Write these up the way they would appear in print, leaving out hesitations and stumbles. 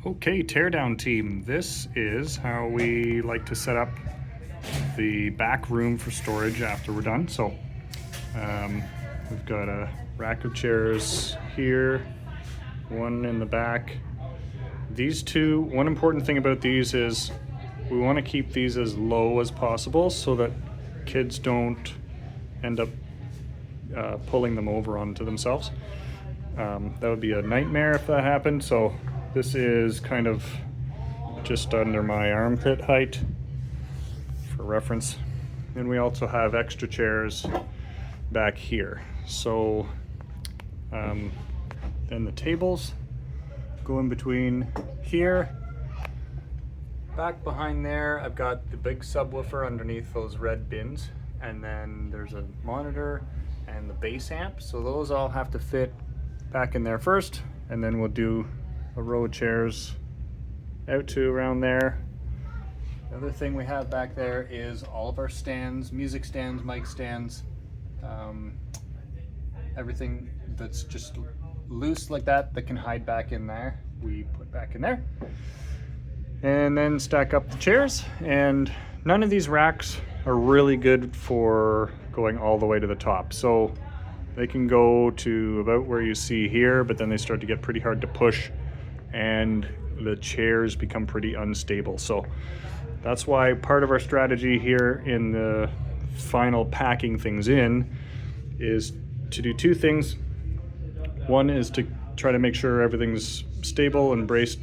Okay, teardown team. This is how we like to set up the back room for storage after we're done. So we've got a rack of chairs here, one in the back. These two, one important thing about these is we want to keep these as low as possible so that kids don't end up pulling them over onto themselves. That would be a nightmare if that happened. So this is kind of just under my armpit height for reference. And we also have extra chairs back here. So then the tables go in between here. Back behind there, I've got the big subwoofer underneath those red bins. And then there's a monitor and the bass amp. So those all have to fit back in there first. And then we'll do a row of chairs out to around there. The other thing we have back there is all of our stands, music stands, mic stands, everything that's just loose like that can hide back in there, we put back in there. And then stack up the chairs, and none of these racks are really good for going all the way to the top. So they can go to about where you see here, but then they start to get pretty hard to push and the chairs become pretty unstable. So that's why part of our strategy here in the final packing things in is to do two things. One is to try to make sure everything's stable and braced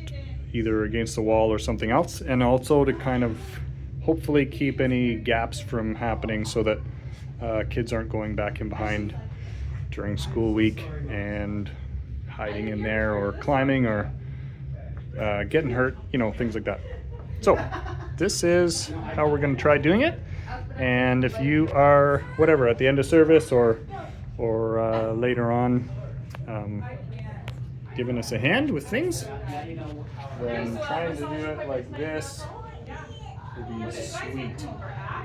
either against the wall or something else, and also to kind of hopefully keep any gaps from happening so that kids aren't going back in behind during school week and hiding in there or climbing or getting hurt, things like that. So this is how we're going to try doing it. And if you are, whatever, at the end of service or later on giving us a hand with things, then trying to do it like this would be sweet.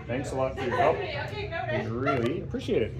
Thanks a lot for your help. We really appreciate it.